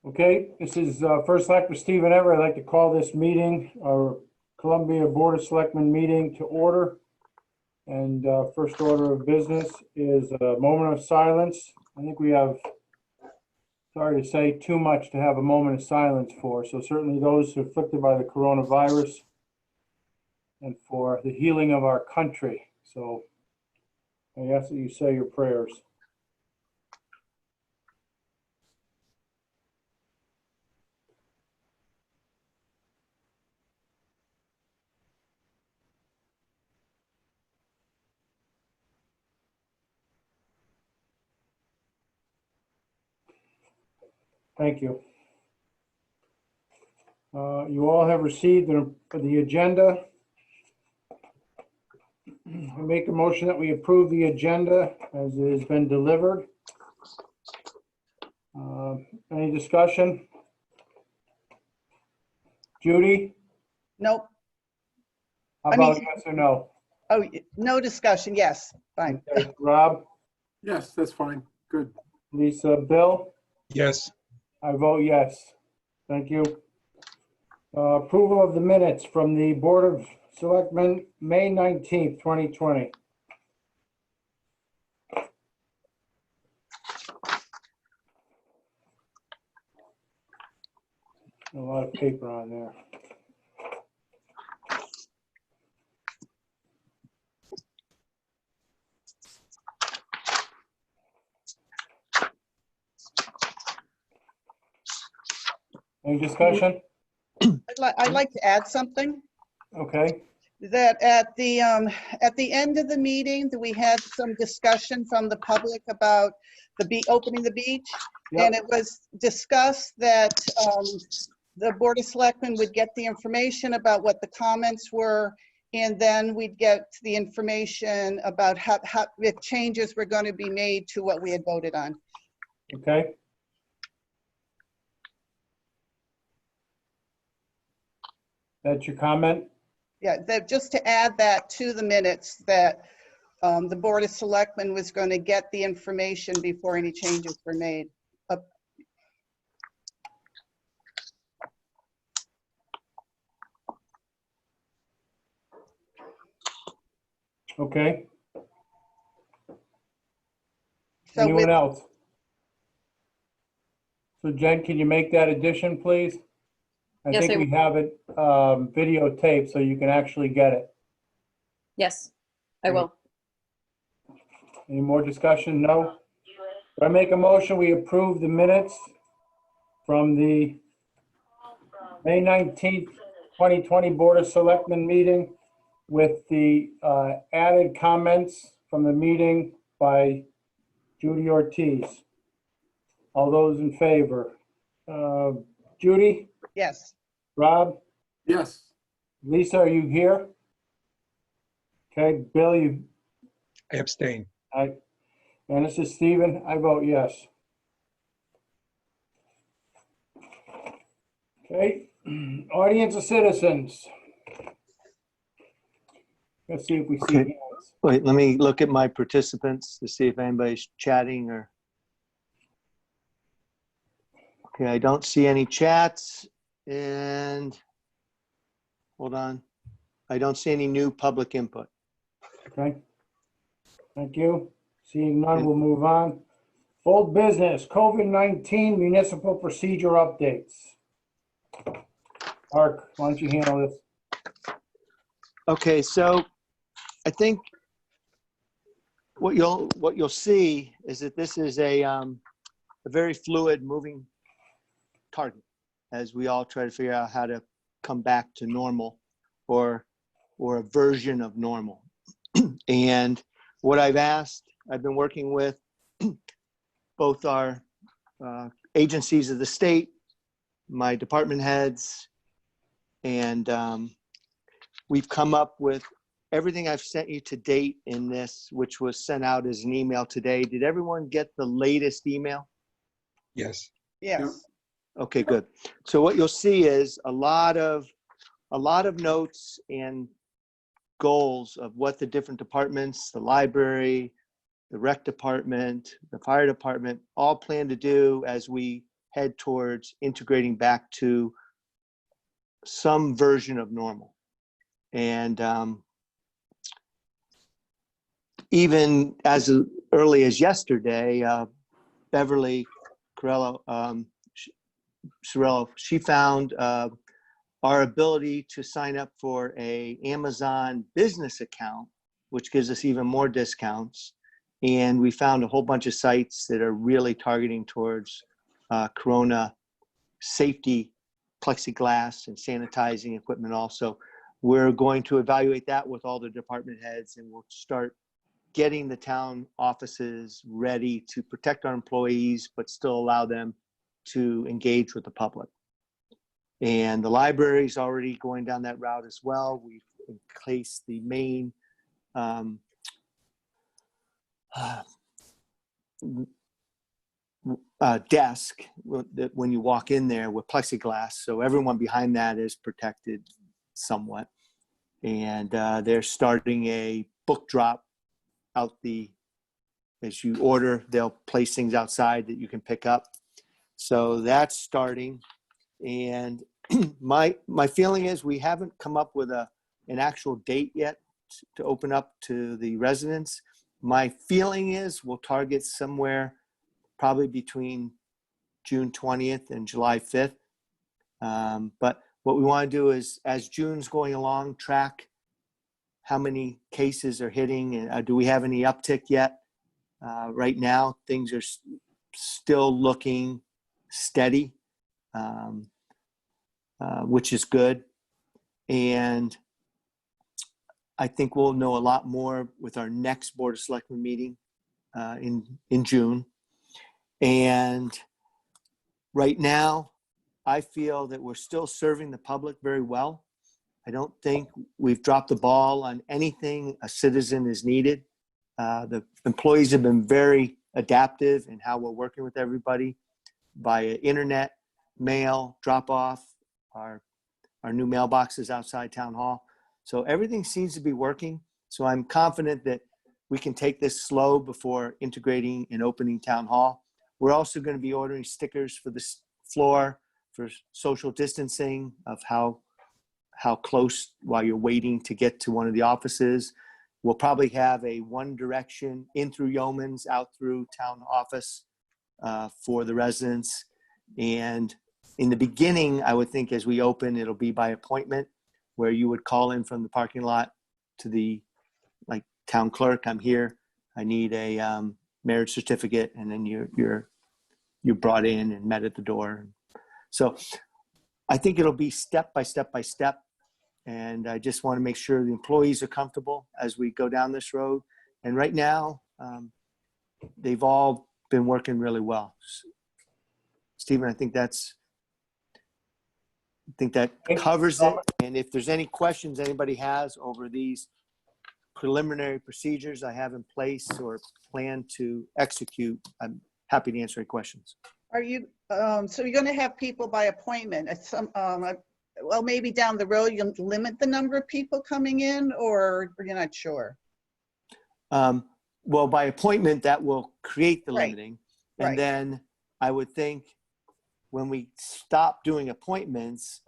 Okay, this is First Selectman Stephen Everett. I'd like to call this meeting, our Columbia Board of Selectmen meeting, to order. And first order of business is a moment of silence. I think we have, sorry to say, too much to have a moment of silence for. So certainly those afflicted by the coronavirus and for the healing of our country. So I ask that you say your prayers. Thank you. You all have received the agenda. I make a motion that we approve the agenda as it has been delivered. Any discussion? Judy? Nope. How I mean- about yes or no? Oh, no discussion. Yes, fine. Okay, Rob? Yes, that's fine. Good. Lisa? Bill? Yes, I vote yes. Thank you. Approval of the minutes from the Board of Selectmen, May 19th, 2020. A lot of paper on there. Any discussion? I'd like to add something. Okay, That at the end of the meeting, that we had some discussion from the public about opening the beach. Yep. And it was discussed that the Board of Selectmen would get the information about what the comments were, and then we'd get the information about how if changes were going to be made to what we had voted on. okay. That's your comment? Yeah, that just to add that to the minutes, that the Board of Selectmen was going to get the information before any changes were made. Okay. So Anyone with, else? So Jen, can you make that addition, please? I Yes, think I we have it videotaped, so you can actually get it. Yes, I will. Any more discussion? No? Do I make a motion, we approve the minutes from the May 19th, 2020 Board of Selectmen meeting with the added comments from the meeting by Judy Ortiz. All those in favor? Judy? yes, Rob? Yes, Lisa, are you here? Okay, Bill, you, I abstain. and this is Stephen. I vote yes. Okay, audience of citizens. Let's see if we see Okay. hands. Wait, let me look at my participants to see if anybody's chatting or. Okay, I don't see any chats and, hold on. I don't see any new public input. Okay. Thank you. Seeing none, we'll move on. Old business, COVID-19 municipal procedure updates. Mark, why don't you handle this? Okay, so I think what you'll see is that this is a very fluid moving target as we all try to figure out how to come back to normal or a version of normal. And what I've been working with both our agencies of the state, my department heads, and we've come up with everything I've sent you to date in this, which was sent out as an email today. Did everyone get the latest email? Yes, yes. Okay, good. So what you'll see is a lot of notes and goals of what the different departments, the library, the rec department, the fire department, all plan to do as we head towards integrating back to some version of normal. And even as early as yesterday, Beverly Corello, she found our ability to sign up for a Amazon business account, which gives us even more discounts. And we found a whole bunch of sites that are really targeting towards Corona safety, plexiglass and sanitizing equipment also. We're going to evaluate that with all the department heads, and we'll start getting the town offices ready to protect our employees, but still allow them to engage with the public. And the library's already going down that route as well. We've encased the main desk when you walk in there with plexiglass. So everyone behind that is protected somewhat. And they're starting a book drop out as you order, they'll place things outside that you can pick up. So that's starting. And my feeling is we haven't come up with an actual date yet to open up to the residents. My feeling is we'll target somewhere probably between June 20th and July 5th. But what we want to do is, as June's going along, track how many cases are hitting, and do we have any uptick yet? Right now, things are still looking steady, which is good. And I think we'll know a lot more with our next Board of Selectmen meeting in June. And right now, I feel that we're still serving the public very well. I don't think we've dropped the ball on anything a citizen is needed. The employees have been very adaptive in how we're working with everybody via internet, mail, drop off, our new mailboxes outside Town Hall. So everything seems to be working. So I'm confident that we can take this slow before integrating and opening Town Hall. We're also going to be ordering stickers for the floor for social distancing of how close while you're waiting to get to one of the offices. We'll probably have a one direction in through Yeoman's, out through town office for the residents. And in the beginning, I would think as we open, it'll be by appointment, where you would call in from the parking lot to the town clerk, I'm here, I need a marriage certificate, and then you're brought in and met at the door. So I think it'll be step by step by step. And I just want to make sure the employees are comfortable as we go down this road. And right now, they've all been working really well. Stephen, I think that covers it. And if there's any questions anybody has over these preliminary procedures I have in place or plan to execute, I'm happy to answer any questions. Are you, so you're going to have people by appointment at some, well, maybe down the road, you'll limit the number of people coming in, or you're not sure? Well, by appointment, that will create the Right. limiting. And Right. then I would think when we stop doing appointments,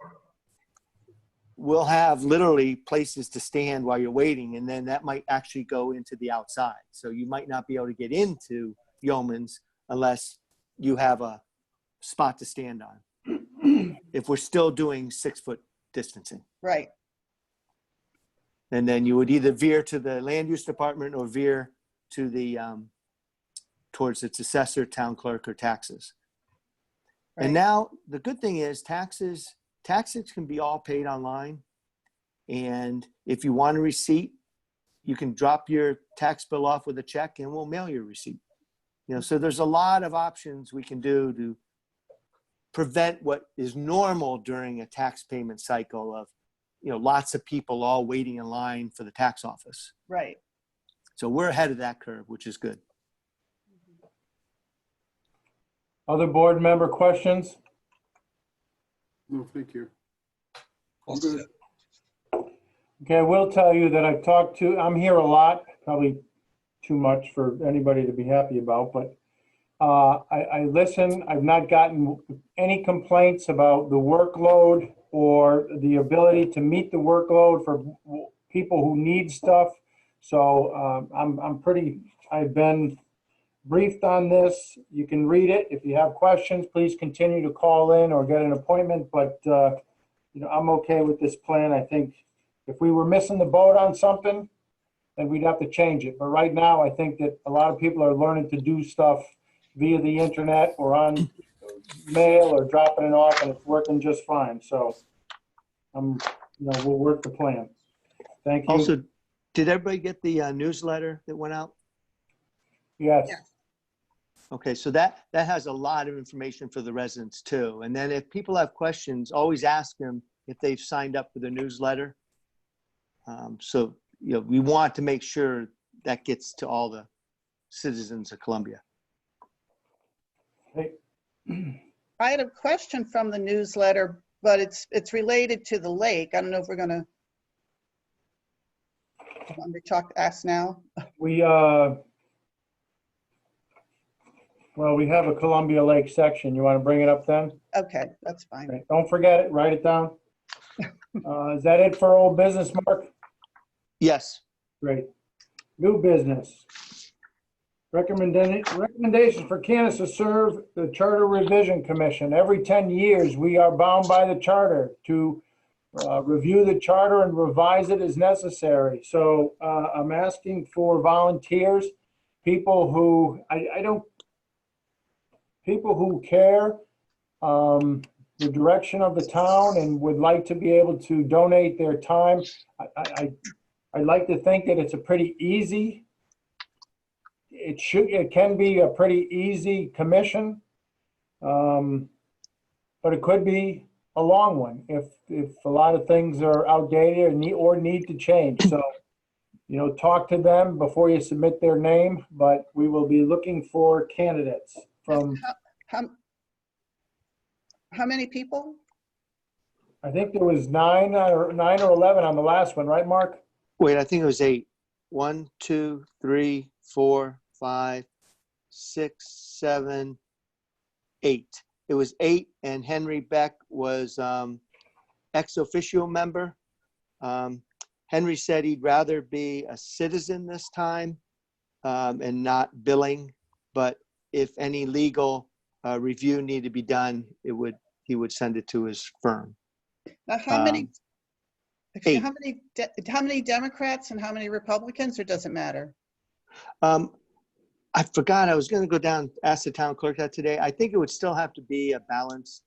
we'll have literally places to stand while you're waiting. And then that might actually go into the outside. So you might not be able to get into Yeoman's unless you have a spot to stand on. If we're still doing 6 foot distancing. Right. And then you would either veer to the land use department or veer to the, towards its assessor, town clerk, or taxes. Right. And now the good thing is taxes can be all paid online. And if you want a receipt, you can drop your tax bill off with a check and we'll mail you a receipt. So there's a lot of options we can do to prevent what is normal during a tax payment cycle of, lots of people all waiting in line for the tax office. Right. So we're ahead of that curve, which is good. Other board member questions? No, thank you. All Good. set. Okay, I will tell you that I'm here a lot, probably too much for anybody to be happy about, but I listen. I've not gotten any complaints about the workload or the ability to meet the workload for people who need stuff. So I've been briefed on this. You can read it. If you have questions, please continue to call in or get an appointment. But, I'm okay with this plan. I think if we were missing the boat on something, then we'd have to change it. But right now, I think that a lot of people are learning to do stuff via the internet or on mail or dropping it off, and it's working just fine. So, we'll work the plan. Thank you. Also, did everybody get the newsletter that went out? Yes. Okay, so that has a lot of information for the residents too. And then if people have questions, always ask them if they've signed up for the newsletter. So, we want to make sure that gets to all the citizens of Columbia. Hey, I had a question from the newsletter, but it's related to the lake. I don't know if we're gonna. Want me to ask now? we have a Columbia Lake section. You want to bring it up then? Okay, that's fine. Okay, don't forget it. Write it down. Is that it for old business, Mark? Yes. Great. New business. Recommendation for candidates to serve the Charter Revision Commission. Every 10 years, we are bound by the charter to review the charter and revise it as necessary. So I'm asking for volunteers, people who people who care the direction of the town and would like to be able to donate their time. I'd like to think that it's a pretty easy. It can be a pretty easy commission, but it could be a long one if a lot of things are outdated or need to change. So, talk to them before you submit their name, but we will be looking for candidates from, How many people? I think there was 9 or 11 on the last one, right, Mark? Wait, I think it was 8. 1, 2, 3, 4, 5, 6, 7, 8. It was 8, and Henry Beck was ex officio member. Henry said he'd rather be a citizen this time and not billing, but if any legal review needed to be done, he would send it to his firm. Now, how many? Eight. How many Democrats and how many Republicans, or does it matter? I forgot. I was going to go down, ask the town clerk that today. I think it would still have to be a balanced,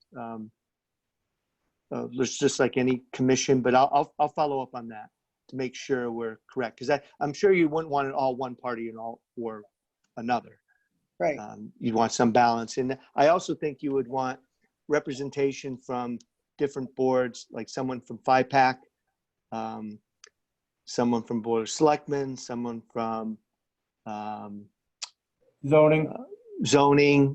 just like any commission, but I'll follow up on that to make sure we're correct. Because I'm sure you wouldn't want it all one party and all or another. Right. You'd want some balance. And I also think you would want representation from different boards, like someone from FIPAC, someone from Board of Selectmen, someone from zoning,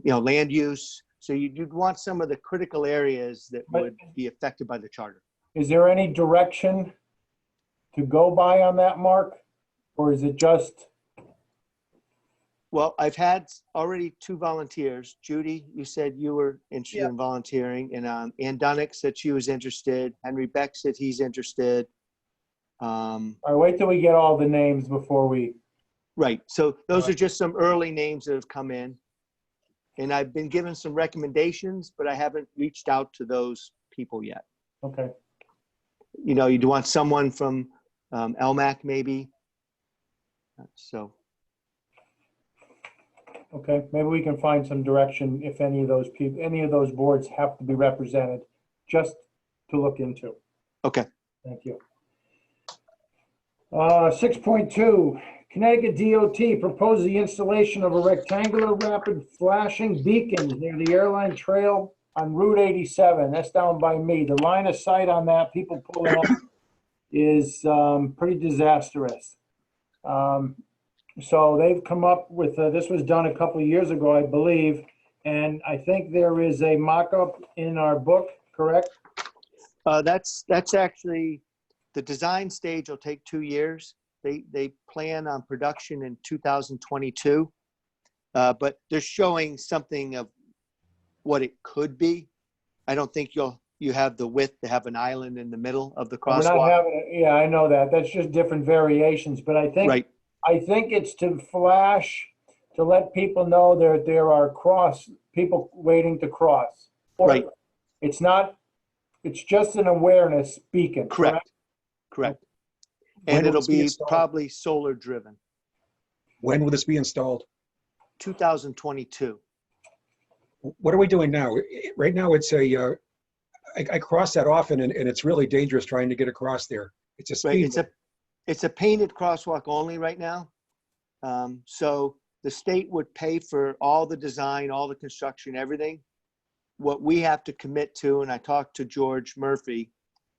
land use. So you'd want some of the critical areas that would be affected by the charter. Is there any direction to go by on that, Mark? Or is it just? Well, I've had already 2 volunteers. Judy, you said you were interested Yep. in volunteering, and Ann Dunnick said she was interested. Henry Beck said he's interested. All right, wait till we get all the names before we. Right. So those are just some early names that have come in. And I've been given some recommendations, but I haven't reached out to those people yet. Okay. You'd want someone from LMAC maybe. So. Okay, maybe we can find some direction if any of those people, any of those boards have to be represented, just to look into. Okay. Thank you. 6.2, Connecticut DOT proposes the installation of a rectangular rapid flashing beacon near the airline trail on Route 87. That's down by me. The line of sight on that, people pulling up, is pretty disastrous. So they've come up with, this was done a couple of years ago, I believe, and I think there is a mock-up in our book, correct? That's actually, the design stage will take 2 years. They plan on production in 2022. but they're showing something of what it could be. I don't think you have the width to have an island in the middle of the We're not crosswalk. having, yeah, I know that. That's just different variations, but I think, Right, it's to flash, to let people know there are people waiting to cross. Or Right. It's not, it's just an awareness beacon, correct? correct. When And will it'll this be be installed? probably solar driven, When will this be installed? 2022. What are we doing now? Right now, it's I cross that often, and it's really dangerous trying to get across there. It's a Right, speed limit. it's a painted crosswalk only right now. So the state would pay for all the design, all the construction, everything. What we have to commit to, and I talked to George Murphy,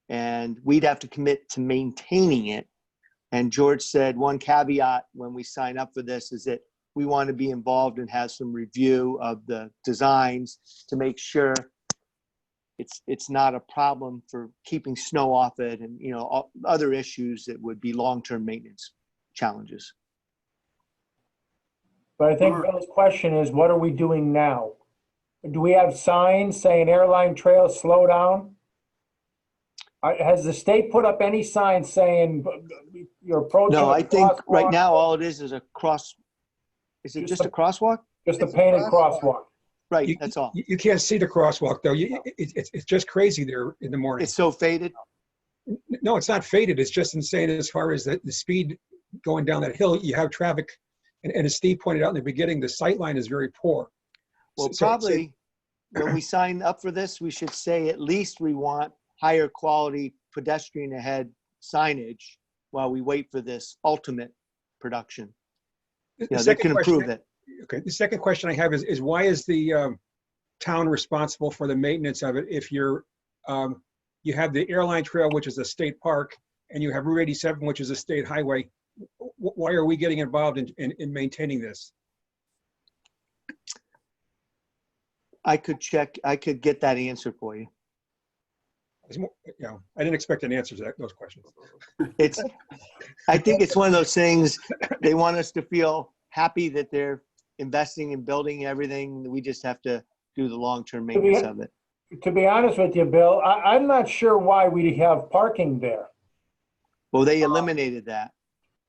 and we'd have to commit to maintaining it. And George said one caveat when we sign up for this is that we want to be involved and have some review of the designs to make sure it's not a problem for keeping snow off it and, other issues that would be long-term maintenance challenges. But I think Mark. Bill's question is, what are we doing now? Do we have signs saying airline trail, slow down? Has the state put up any signs saying you're approaching? No, a I think right crosswalk? now all it is a is it just a crosswalk? Just a It's a painted crosswalk. crosswalk. Right, that's all. You can't see the crosswalk though. It's just crazy there in the morning. It's so faded. No, it's not faded. It's just insane as far as the speed going down that hill. You have traffic, and as Steve pointed out in the beginning, the sight line is very poor. Well, So- probably when we sign up for this, we should say at least we want higher quality pedestrian ahead signage while we wait for this ultimate production. The They second can question- improve it. Okay, the second question I have is why is the town responsible for the maintenance of it if you have the airline trail, which is a state park, and you have Route 87, which is a state highway? Why are we getting involved in maintaining this? I could get that answer for you. I didn't expect an answer to those questions. I think it's one of those things, they want us to feel happy that they're investing in building everything. We just have to do the long-term maintenance of it. To be honest with you, Bill, I'm not sure why we have parking there. Well, they eliminated that.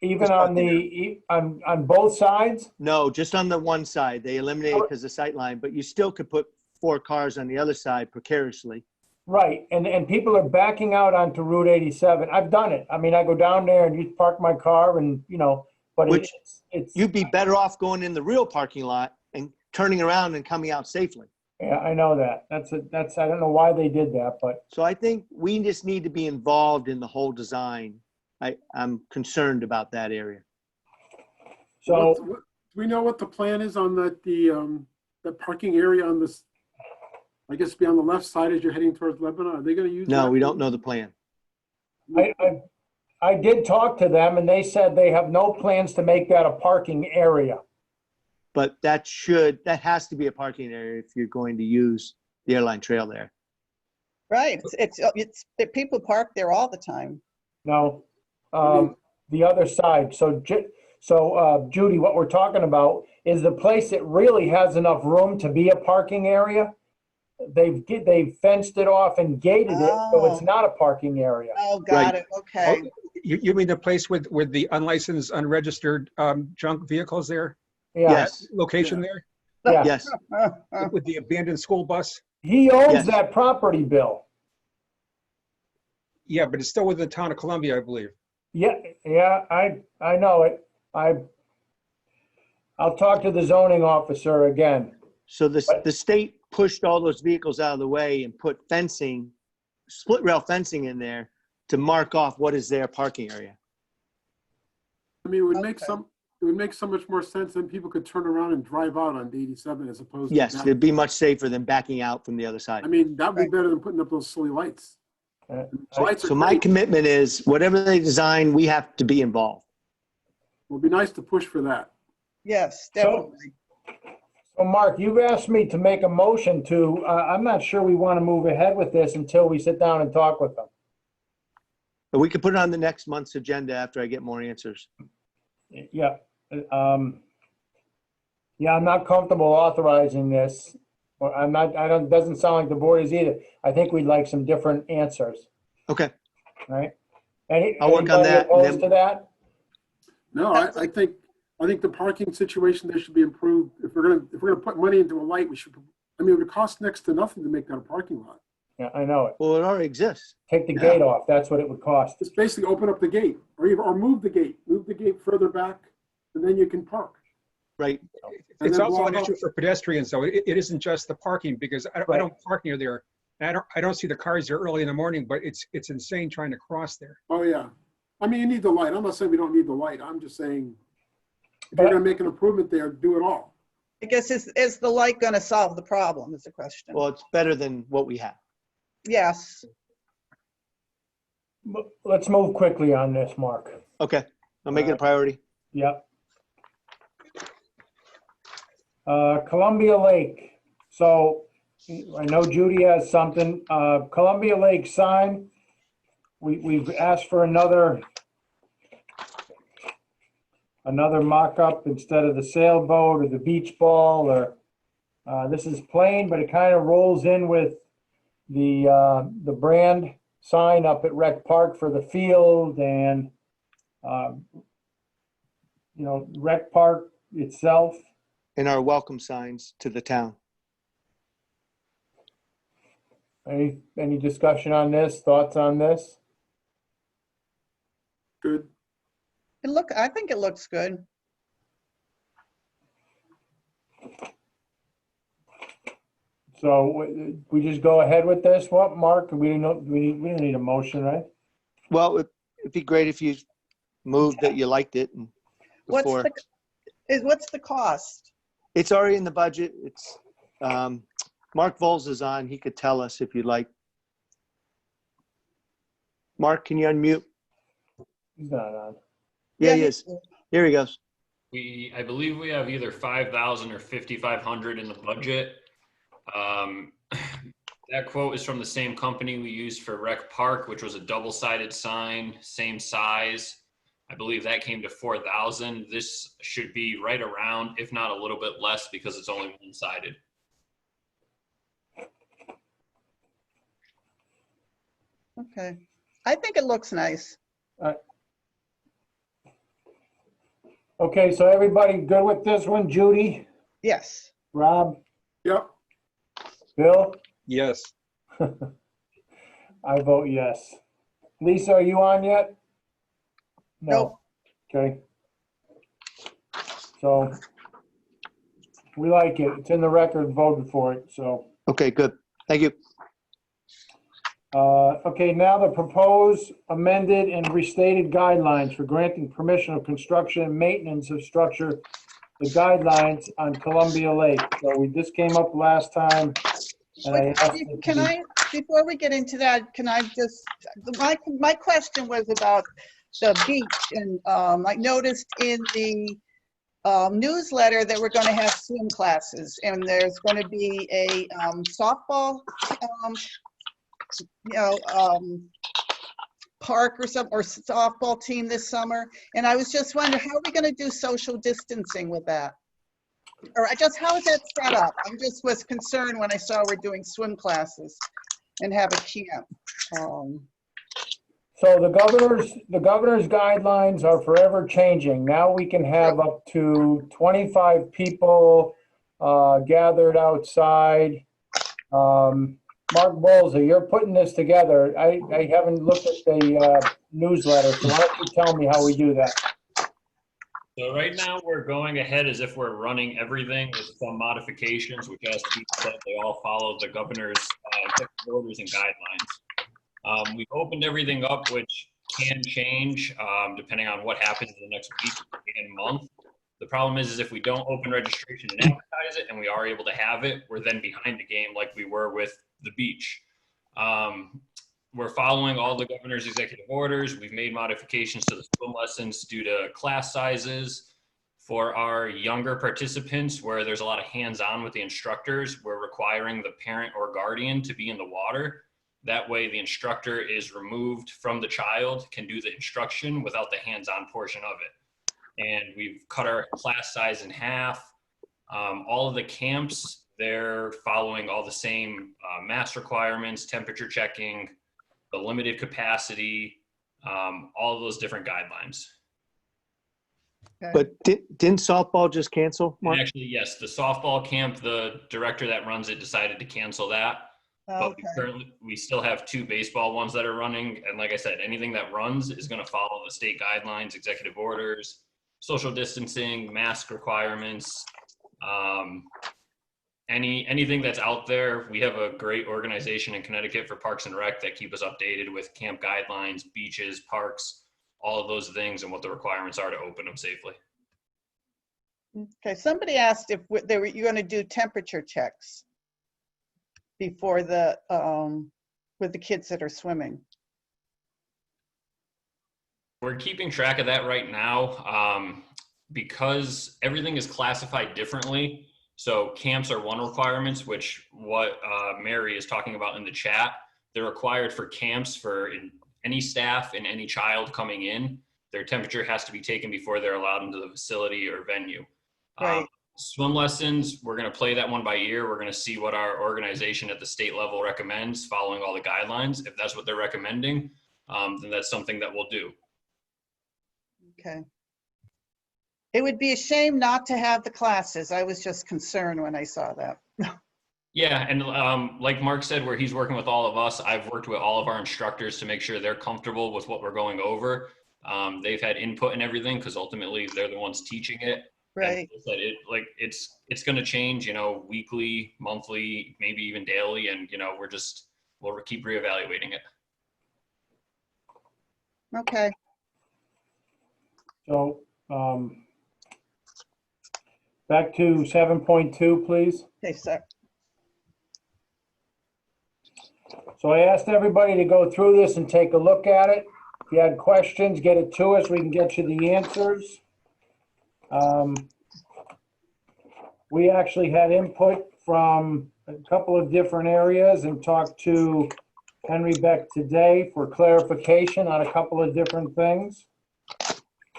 Even on both sides? No, just on the one side. They eliminated because of sight line, but you still could put 4 cars on the other side precariously. Right, and people are backing out onto Route 87. I've done it. I mean, I go down there and you park my car and, but Which it's. You'd be better off going in the real parking lot and turning around and coming out safely. Yeah, I know that. I don't know why they did that, but So I think we just need to be involved in the whole design. I'm concerned about that area. so, Do we know what the plan is on the parking area on this, I guess be on the left side as you're heading towards Lebanon? Are they going to use that? No, we don't know the plan. I did talk to them and they said they have no plans to make that a parking area. But that has to be a parking area if you're going to use the airline trail there. Right, people park there all the time. No, the other side. So Judy, what we're talking about is the place that really has enough room to be a parking area. They've fenced it off and gated it, so it's not a parking area. Oh, got it, okay. You mean the place with the unlicensed, unregistered junk vehicles there? Yeah, Yes, Location there? yeah. yes. With the abandoned school bus? He owns Yes. that property, Bill. Yeah, but it's still within the town of Columbia, I believe. Yeah, I know it. I'll talk to the zoning officer again. So the state pushed all those vehicles out of the way and put fencing, split rail fencing in there to mark off what is their parking area. I mean, it would make so much more sense than people could turn around and drive out on the 87 as opposed to. Yes, that. it'd be much safer than backing out from the other side. I mean, that would be better than putting up those silly lights. Lights are So my great. commitment is whatever they design, we have to be involved. It would be nice to push for that. Yes, definitely. So Mark, you've asked me to make a motion to, I'm not sure we want to move ahead with this until we sit down and talk with them. But we could put it on the next month's agenda after I get more answers. Yeah. Yeah, I'm not comfortable authorizing this. Or I'm not, I don't, doesn't sound like the board is either. I think we'd like some different answers, Okay, right? I'll work on Anybody that, and opposed then- to that? No, I think the parking situation there should be improved. If we're gonna put money into a light, we should, I mean, it would cost next to nothing to make that a parking lot. Yeah, I know it. well, it already exists. Take the Yeah. gate off, that's what it would cost. Just basically open up the gate or move the gate further back, and then you can park. Right. And It's then also an block issue off- for pedestrians, though. It isn't just the parking, because I Right. don't park near there. And I don't see the cars there early in the morning, but it's insane trying to cross there. Oh, yeah. I mean, you need the light. I'm not saying we don't need the light. I'm just saying, if But- you're gonna make an improvement there, do it all. I guess, is the light going to solve the problem is the question. Well, it's better than what we have. Yes. But let's move quickly on this, Mark. Okay, I'll make it a priority. Yep. Columbia Lake. So I know Judy has something. Columbia Lake sign. We've asked for another mock-up instead of the sailboat or the beach ball, or this is plain, but it kind of rolls in with the brand sign up at Rec Park for the field, and Rec Park itself. And our welcome signs to the town. Any discussion on this? Thoughts on this? Good. I think it looks good. So we just go ahead with this? What, Mark? We don't need a motion, right? Well, it'd be great if you moved that you liked it and before. What's the cost? It's already in the budget. It's, Mark Vols is on. He could tell us if you'd like. Mark, can you unmute? He's not on. Yeah, he is. Here he goes. I believe we have either 5,000 or 5,500 in the budget. That quote is from the same company we used for Rec Park, which was a double-sided sign, same size. I believe that came to 4,000. This should be right around, if not a little bit less, because it's only one-sided. Okay. I think it looks nice. Okay, so everybody good with this one? Judy, Yes. Rob, Yep. Bill? Yes. I vote yes. Lisa, are you on yet? Nope. Okay. So we like it. It's in the record, voted for it, so. Okay, good. Thank you. Okay, now the proposed amended and restated guidelines for granting permission of construction and maintenance of structure, the guidelines on Columbia Lake. So this came up last time. And I asked it to Can be- I, before we get into that, can I just, my question was about the beach, and I noticed in the newsletter that we're going to have swim classes, and there's going to be a softball, park or softball team this summer, and I was just wondering, how are we going to do social distancing with that? Or how is that set up? I just was concerned when I saw we're doing swim classes and have a camp. So the governor's guidelines are forever changing. Now we can have up to 25 people gathered outside. Mark Bolza, you're putting this together. I haven't looked at the newsletter, so why don't you tell me how we do that? So right now we're going ahead as if we're running everything with some modifications, which as Pete said, they all follow the governor's executive orders and guidelines. We've opened everything up, which can change depending on what happens in the next week and month. The problem is if we don't open registration and advertise it and we are able to have it, we're then behind the game like we were with the beach. We're following all the governor's executive orders. We've made modifications to the swim lessons due to class sizes. For our younger participants, where there's a lot of hands-on with the instructors, we're requiring the parent or guardian to be in the water. That way the instructor is removed from the child, can do the instruction without the hands-on portion of it. And we've cut our class size in half. All of the camps, they're following all the same mask requirements, temperature checking, the limited capacity, all of those different guidelines. Okay. But didn't softball just cancel, Mark? And actually, yes, the softball camp, the director that runs it decided to cancel that. But Okay. we still have 2 baseball ones that are running. And like I said, anything that runs is going to follow the state guidelines, executive orders, social distancing, mask requirements. Anything that's out there. We have a great organization in Connecticut for Parks and Rec that keep us updated with camp guidelines, beaches, parks, all of those things and what the requirements are to open them safely. Okay, somebody asked if you're going to do temperature checks before the, with the kids that are swimming. We're keeping track of that right now because everything is classified differently. So camps are one requirements, which what Mary is talking about in the chat. They're required for camps for any staff and any child coming in. Their temperature has to be taken before they're allowed into the facility or venue. Right. Swim lessons, we're going to play that one by ear. We're going to see what our organization at the state level recommends, following all the guidelines. If that's what they're recommending, then that's something that we'll do. Okay. It would be a shame not to have the classes. I was just concerned when I saw that. Yeah, and like Mark said, where he's working with all of us, I've worked with all of our instructors to make sure they're comfortable with what we're going over. They've had input in everything because ultimately they're the ones teaching it. Right. And it's going to change, weekly, monthly, maybe even daily, and we'll keep reevaluating it. Okay. So, back to 7.2, please. Okay, sir. So I asked everybody to go through this and take a look at it. If you had questions, get it to us. We can get you the answers. We actually had input from a couple of different areas and talked to Henry Beck today for clarification on a couple of different things.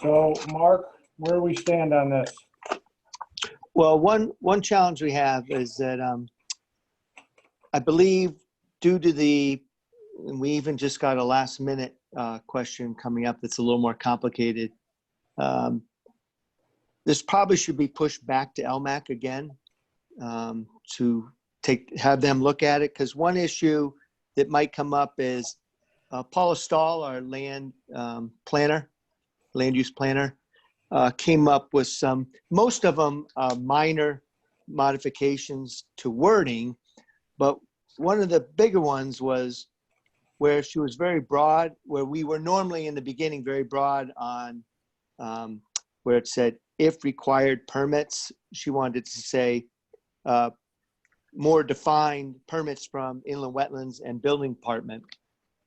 So Mark, where do we stand on this? Well, one challenge we have is that I believe due to and we even just got a last minute question coming up that's a little more complicated. This probably should be pushed back to LMAC again to have them look at it. Because one issue that might come up is Paula Stahl, our land use planner, came up with most of them minor modifications to wording, but one of the bigger ones was where she was very broad, where we were normally in the beginning very broad on where it said, if required permits. She wanted to say more defined permits from inland wetlands and building department.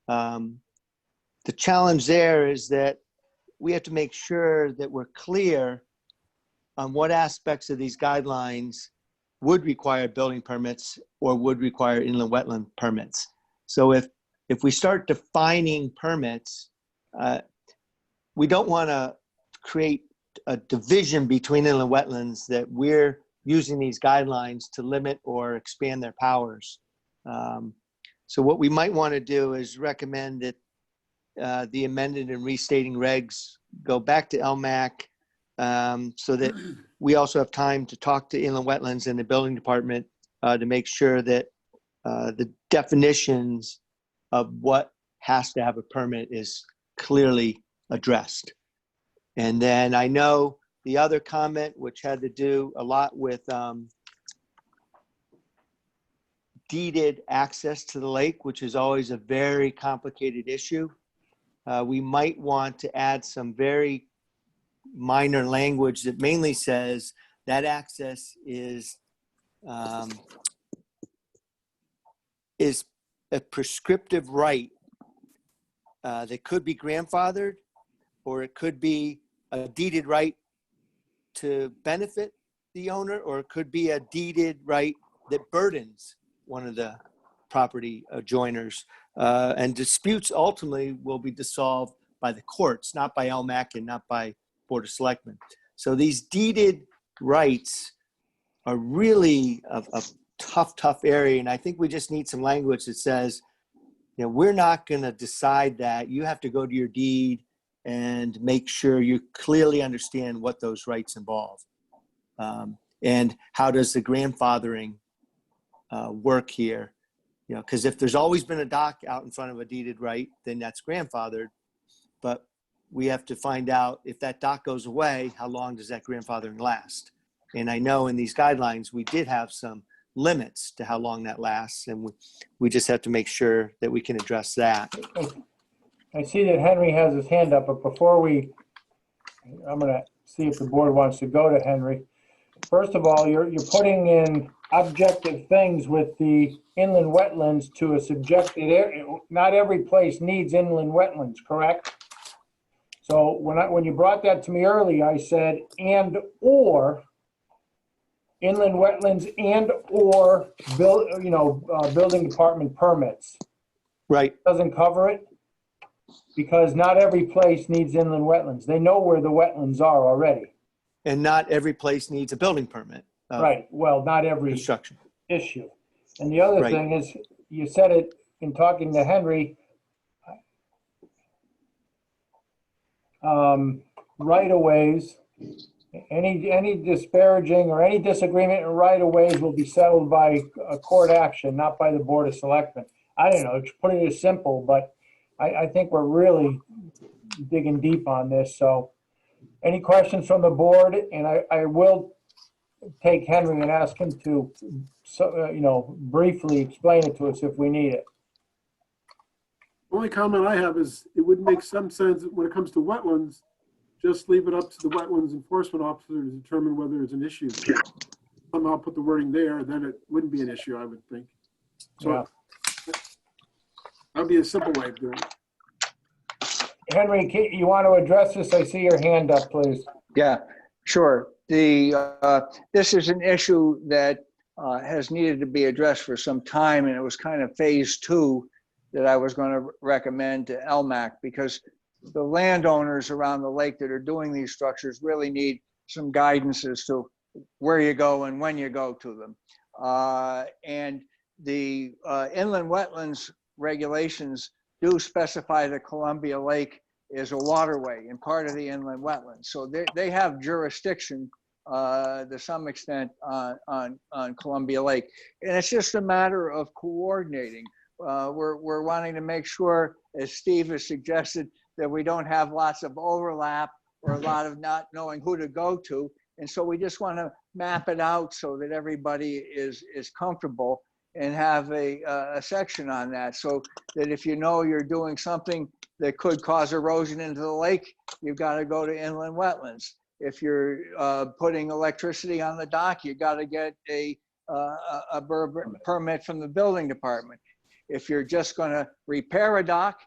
The challenge there is that we have to make sure that we're clear on what aspects of these guidelines would require building permits or would require inland wetland permits. So if we start defining permits, we don't want to create a division between inland wetlands that we're using these guidelines to limit or expand their powers. So what we might want to do is recommend that the amended and restating regs go back to LMAC so that we also have time to talk to inland wetlands and the building department to make sure that the definitions of what has to have a permit is clearly addressed. And then I know the other comment, which had to do a lot with deeded access to the lake, which is always a very complicated issue. We might want to add some very minor language that mainly says that access is a prescriptive right that could be grandfathered, or it could be a deeded right to benefit the owner, or it could be a deeded right that burdens one of the property joiners. And disputes ultimately will be dissolved by the courts, not by LMAC and not by Board of Selectmen. So these deeded rights are really a tough area. And I think we just need some language that says, you know, we're not going to decide that. You have to go to your deed and make sure you clearly understand what those rights involve. And how does the grandfathering work here? You know, because if there's always been a dock out in front of a deeded right, then that's grandfathered. But we have to find out if that dock goes away, how long does that grandfathering last? And I know in these guidelines, we did have some limits to how long that lasts. And we just have to make sure that we can address that. I see that Henry has his hand up, but before I'm going to see if the board wants to go to Henry. First of all, you're putting in objective things with the inland wetlands to a subjective area. Not every place needs inland wetlands, correct? So when you brought that to me earlier, I said, and or inland wetlands and or building department permits. Right. Doesn't cover it because not every place needs inland wetlands. They know where the wetlands are already. And not every place needs a building permit. Right. Well, not every Construction. issue. And the other Right. thing is, you said it in talking to Henry, right-of-ways, any disparaging or any disagreement in right-of-ways will be settled by a court action, not by the Board of Selectmen. I don't know, put it as simple, but I think we're really digging deep on this. So any questions from the board? And I will take Henry and ask him to, briefly explain it to us if we need it. The only comment I have is it would make some sense when it comes to wetlands, just leave it up to the wetlands enforcement officer to determine whether there's an issue. Somehow put the wording there, then it wouldn't be an issue, I would think. So Yeah. that'd be a simple way of doing it. Henry, you want to address this? I see your hand up, please. Yeah, sure. This is an issue that has needed to be addressed for some time, and it was kind of phase 2 that I was going to recommend to LMAC, because the landowners around the lake that are doing these structures really need some guidance as to where you go and when you go to them. And the inland wetlands regulations do specify that Columbia Lake is a waterway and part of the inland wetlands. So they have jurisdiction to some extent on Columbia Lake. And it's just a matter of coordinating. We're wanting to make sure, as Steve has suggested, that we don't have lots of overlap or a lot of not knowing who to go to. And so we just want to map it out so that everybody is comfortable and have a section on that, so that if you know you're doing something that could cause erosion into the lake, you've got to go to inland wetlands. If you're putting electricity on the dock, you got to get a permit from the building department. If you're just going to repair a dock,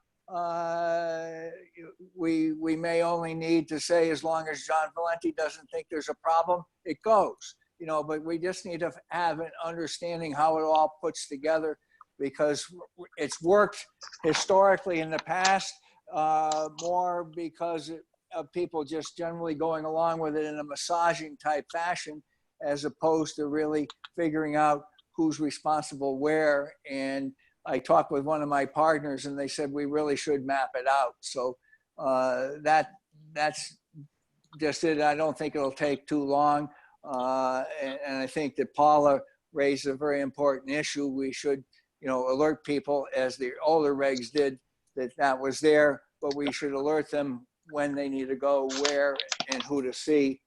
we may only need to say, as long as John Valenti doesn't think there's a problem, it goes. But we just need to have an understanding how it all puts together, because it's worked historically in the past, more because of people just generally going along with it in a massaging type fashion, as opposed to really figuring out who's responsible where. And I talked with one of my partners and they said, we really should map it out. So that's just it. I don't think it'll take too long. And I think that Paula raised a very important issue. We should, alert people, as the older regs did, that was there, but we should alert them when they need to go, where, and who to see.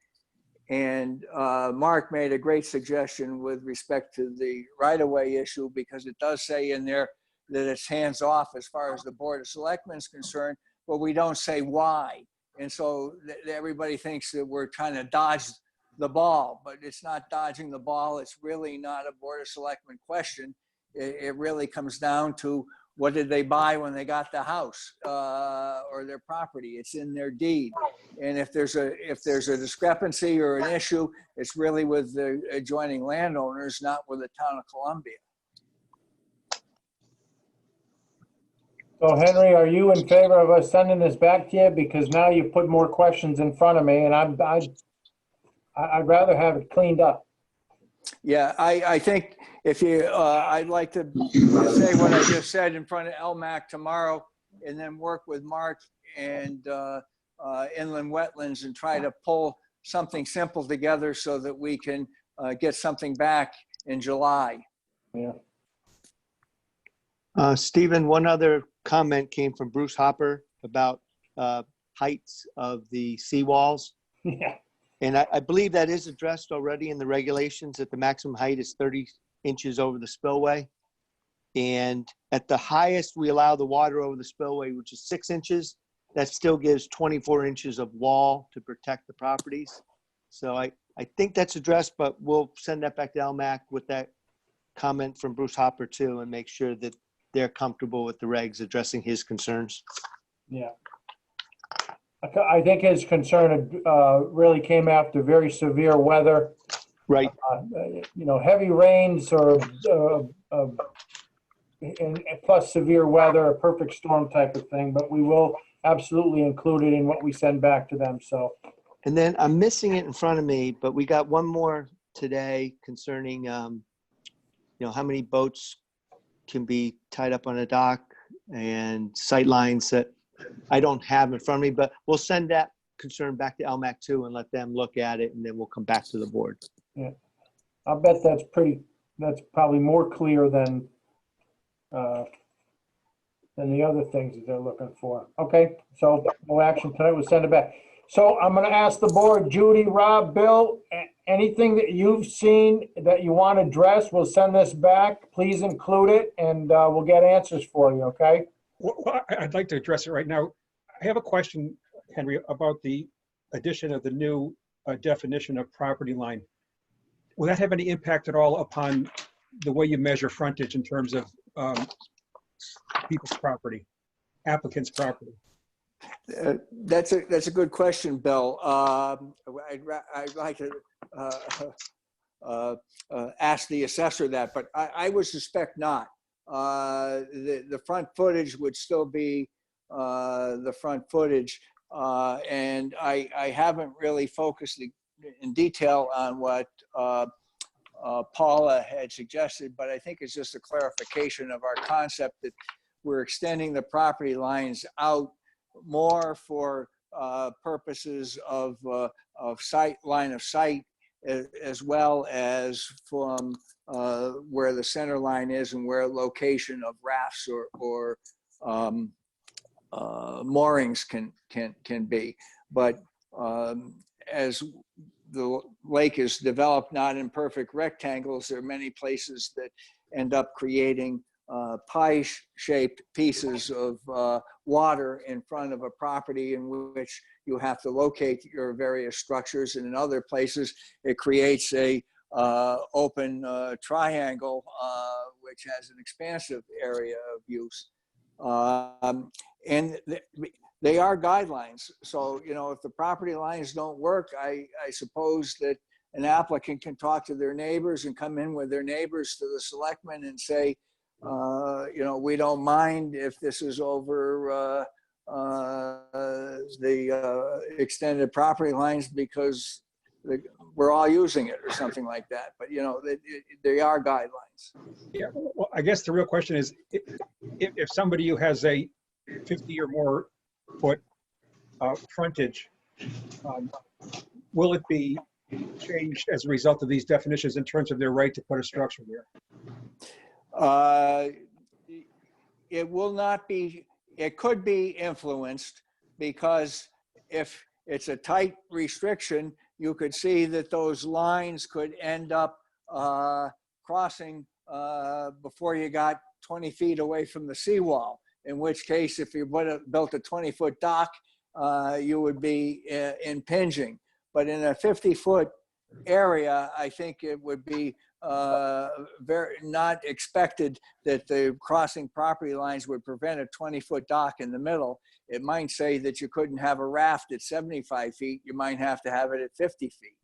And Mark made a great suggestion with respect to the right-of-way issue, because it does say in there that it's hands-off as far as the Board of Selectmen is concerned, but we don't say why. And so everybody thinks that we're trying to dodge the ball, but it's not dodging the ball. It's really not a Board of Selectmen question. It really comes down to, what did they buy when they got the house or their property? It's in their deed. And if there's a discrepancy or an issue, it's really with the adjoining landowners, not with the town of Columbia. So Henry, are you in favor of us sending this back to you? Because now you put more questions in front of me, and I'd rather have it cleaned up. Yeah, I think if you, I'd like to say what I just said in front of LMAC tomorrow, and then work with Mark and Inland Wetlands and try to pull something simple together so that we can get something back in July. Yeah. Stephen, one other comment came from Bruce Hopper about heights of the seawalls. Yeah. And I believe that is addressed already in the regulations that the maximum height is 30 inches over the spillway. And at the highest, we allow the water over the spillway, which is 6 inches. That still gives 24 inches of wall to protect the properties. So I think that's addressed, but we'll send that back to LMAC with that comment from Bruce Hopper too, and make sure that they're comfortable with the regs addressing his concerns. Yeah. I think his concern really came after very severe weather. Right. You know, heavy rains or and plus severe weather, a perfect storm type of thing. But we will absolutely include it in what we send back to them. So. And then I'm missing it in front of me, but we got one more today concerning, you know, how many boats can be tied up on a dock and sight lines that I don't have in front of me, but we'll send that concern back to LMAC too and let them look at it, and then we'll come back to the board. Yeah, I bet that's probably more clear than the other things that they're looking for. Okay, so no action tonight, we'll send it back. So I'm gonna ask the board, Judy, Rob, Bill, anything that you've seen that you want addressed, we'll send this back. Please include it and we'll get answers for you, okay? Well, I'd like to address it right now. I have a question, Henry, about the addition of the new definition of property line. Will that have any impact at all upon the way you measure frontage in terms of people's property, applicants' property? That's a good question, Bill. I'd like to ask the assessor that, but I would suspect not. The front footage would still be the front footage, and I haven't really focused in detail on what Paula had suggested, but I think it's just a clarification of our concept that we're extending the property lines out more for purposes of line of sight, as well as from where the center line is and where location of rafts or moorings can be. But as the lake is developed not in perfect rectangles, there are many places that end up creating pie-shaped pieces of water in front of a property in which you have to locate your various structures, and in other places it creates a open triangle which has an expansive area of use. And they are guidelines. So, you know, if the property lines don't work, I suppose that an applicant can talk to their neighbors and come in with their neighbors to the selectmen and say, you know, we don't mind if this is over the extended property lines because we're all using it or something like that. But, you know, they are guidelines. Yeah, well, I guess the real question is, if somebody who has a 50 or more foot frontage, will it be changed as a result of these definitions in terms of their right to put a structure there? It will not be, it could be influenced, because if it's a tight restriction, you could see that those lines could end up crossing before you got 20 feet away from the seawall, in which case if you built a 20-foot dock, you would be impinging. But in a 50-foot area, I think it would be very not expected that the crossing property lines would prevent a 20-foot dock in the middle. It might say that you couldn't have a raft at 75 feet. You might have to have it at 50 feet.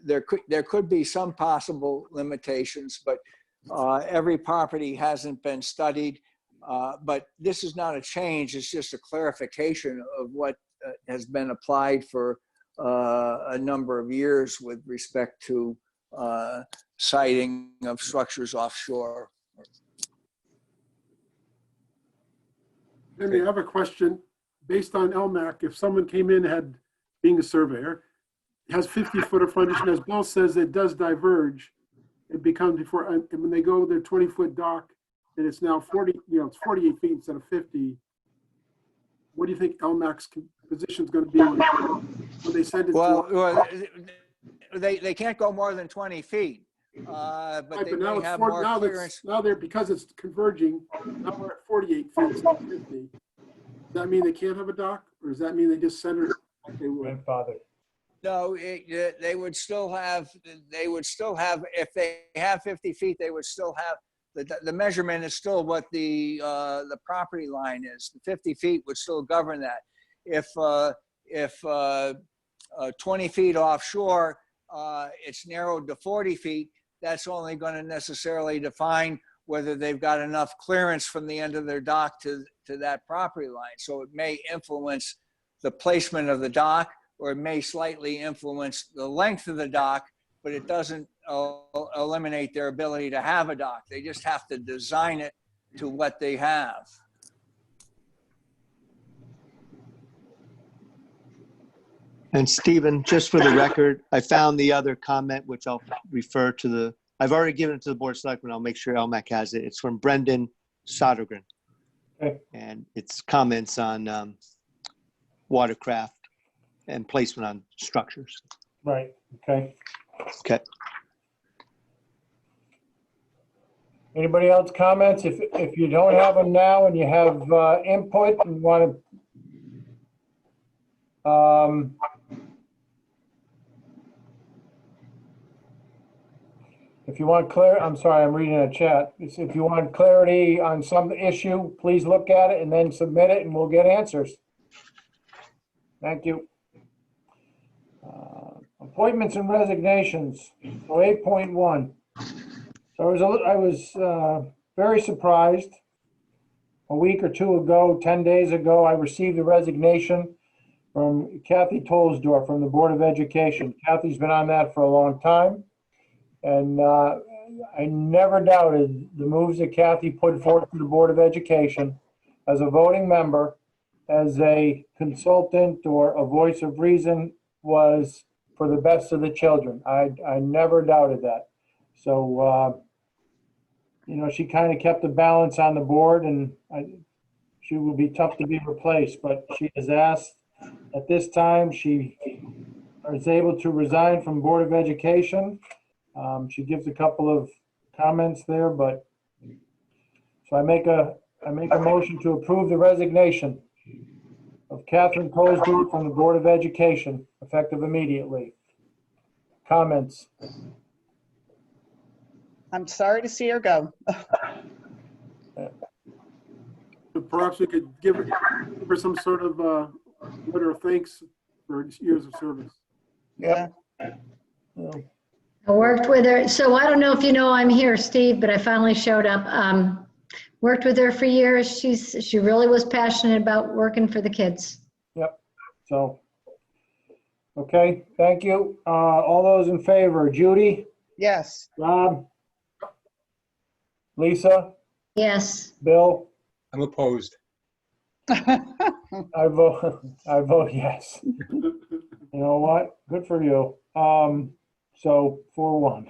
There could be some possible limitations, but every property hasn't been studied. But this is not a change. It's just a clarification of what has been applied for a number of years with respect to siting of structures offshore. Henry, I have a question. Based on LMAC, if someone came in, being a surveyor, has 50-foot of frontage, and as Bill says, it does diverge, it becomes before, and when they go their 20-foot dock, and it's now 40, it's 48 feet instead of 50. What do you think LMAC's position is going to be when they send it to? Well, they can't go more than 20 feet, but Right, they but now may it's have 40, more now clearance. now they're, because it's converging, now we're at 48 feet instead of 50. Does that mean they can't have a dock, or does that mean they just center it like they would? Grandfather. No, they would still have, if they have 50 feet, they would still have, the measurement is still what the property line is. The 50 feet would still govern that. If 20 feet offshore, it's narrowed to 40 feet, that's only going to necessarily define whether they've got enough clearance from the end of their dock to that property line. So it may influence the placement of the dock, or it may slightly influence the length of the dock, but it doesn't eliminate their ability to have a dock. They just have to design it to what they have. And Stephen, just for the record, I found the other comment, which I'll refer to I've already given it to the Board of Selectmen. I'll make sure LMAC has it. It's from Brendan Sodergren. Okay. And it's comments on watercraft and placement on structures. Right, okay. Okay. Anybody else comments? If you don't have them now and you have input and want to, if you want I'm sorry, I'm reading a chat. If you want clarity on some issue, please look at it and then submit it and we'll get answers. Thank you. Appointments and resignations, so 8.1. So I was very surprised. A week or two ago, 10 days ago, I received a resignation from Kathy Tolsdorf from the Board of Education. Kathy's been on that for a long time. And I never doubted the moves that Kathy put forth to the Board of Education as a voting member, as a consultant or a voice of reason was for the best of the children. I never doubted that. So, she kind of kept the balance on the board, and she will be tough to be replaced, but she has asked at this time, she is able to resign from Board of Education. She gives a couple of comments there, but so I make a motion to approve the resignation of Catherine Tolsdorf from the Board of Education, effective immediately. Comments? I'm sorry to see her go. Perhaps we could give her some sort of letter of thanks for years of service. Yeah. I worked with her, so I don't know if you know I'm here, Steve, but I finally showed up. Worked with her for years. She really was passionate about working for the kids. Yep. So, okay, thank you. All those in favor, Judy, Yes. Rob, Lisa, Yes. Bill, I'm opposed. I vote yes. You know what? Good for you. So 4-1.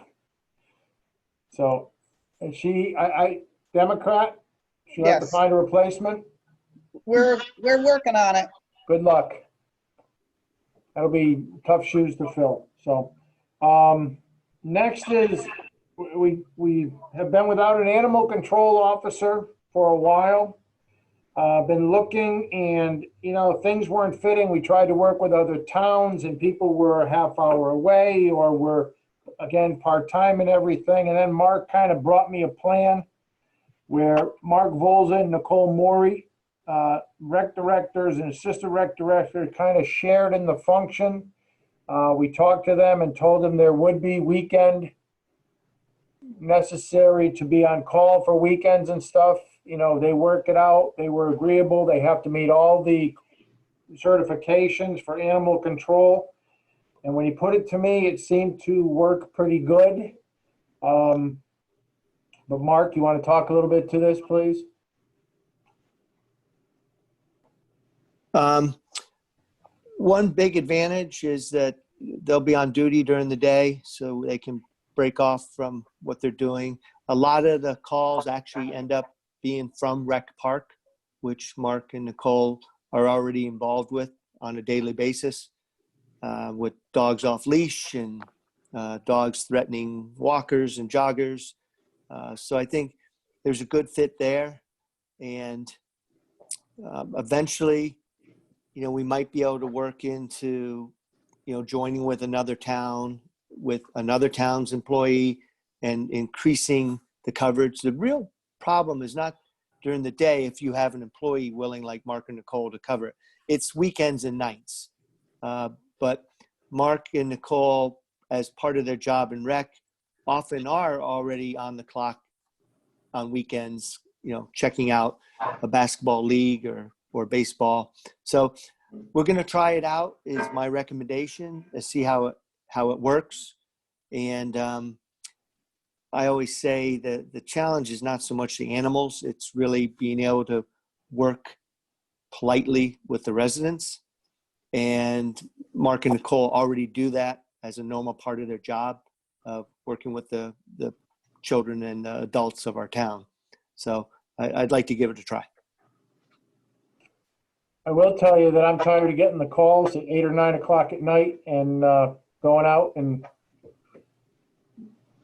So, and I Democrat, she'll have to Yes. find a replacement. We're working on it. Good luck. That'll be tough shoes to fill. So, next is, we have been without an animal control officer for a while. Been looking and, things weren't fitting. We tried to work with other towns and people were a half hour away or were, again, part-time and everything. And then Mark kind of brought me a plan where Mark Volza and Nicole Morey, rec directors and assistant rec director, kind of shared in the function. We talked to them and told them there would be weekend necessary to be on call for weekends and stuff. They work it out. They were agreeable. They have to meet all the certifications for animal control. And when he put it to me, it seemed to work pretty good. But Mark, you want to talk a little bit to this, please? One big advantage is that they'll be on duty during the day, so they can break off from what they're doing. A lot of the calls actually end up being from Rec Park, which Mark and Nicole are already involved with on a daily basis, with dogs off leash and dogs threatening walkers and joggers. So I think there's a good fit there. And eventually, we might be able to work into, joining with another town, with another town's employee, and increasing the coverage. The real problem is not during the day if you have an employee willing, like Mark and Nicole, to cover it. It's weekends and nights. But Mark and Nicole, as part of their job in rec, often are already on the clock on weekends, checking out a basketball league or baseball. So we're going to try it out, is my recommendation, to see how it works. And I always say that the challenge is not so much the animals, it's really being able to work politely with the residents. And Mark and Nicole already do that as a normal part of their job of working with the children and the adults of our town. So I'd like to give it a try. I will tell you that I'm tired of getting the calls at 8 or 9 o'clock at night and going out and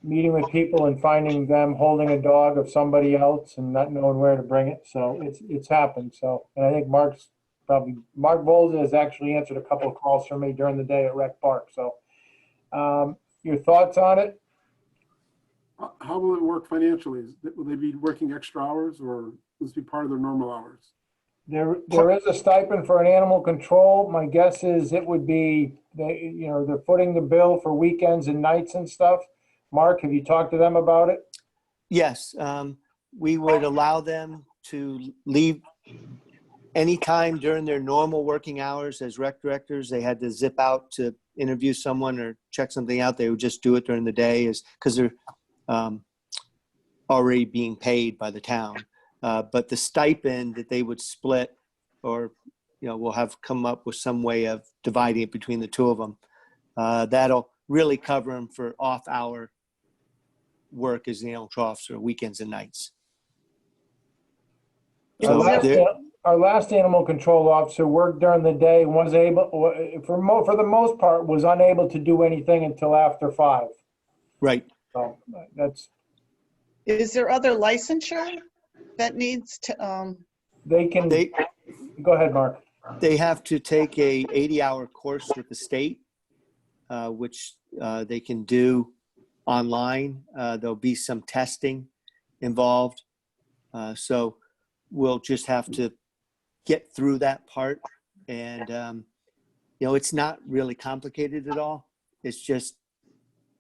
meeting with people and finding them holding a dog of somebody else and not knowing where to bring it. So it's happened. So, and I think Mark Bowles has actually answered a couple of calls from me during the day at Rec Park. So your thoughts on it? How will it work financially? Will they be working extra hours, or will this be part of their normal hours? There is a stipend for an animal control. My guess is it would be, they're footing the bill for weekends and nights and stuff. Mark, have you talked to them about it? Yes, we would allow them to leave anytime during their normal working hours as rec directors. They had to zip out to interview someone or check something out. They would just do it during the day, because they're already being paid by the town. But the stipend that they would split, or we'll have come up with some way of dividing it between the two of them, that'll really cover them for off-hour work as the animal control officer, weekends and nights. So Our last animal control officer worked during the day and was able, for the most part, was unable to do anything until after 5. Right. So that's. Is there other licensure that needs to, Go ahead, Mark. They have to take a 80-hour course with the state, which they can do online. There'll be some testing involved. So we'll just have to get through that part. And, it's not really complicated at all. It's just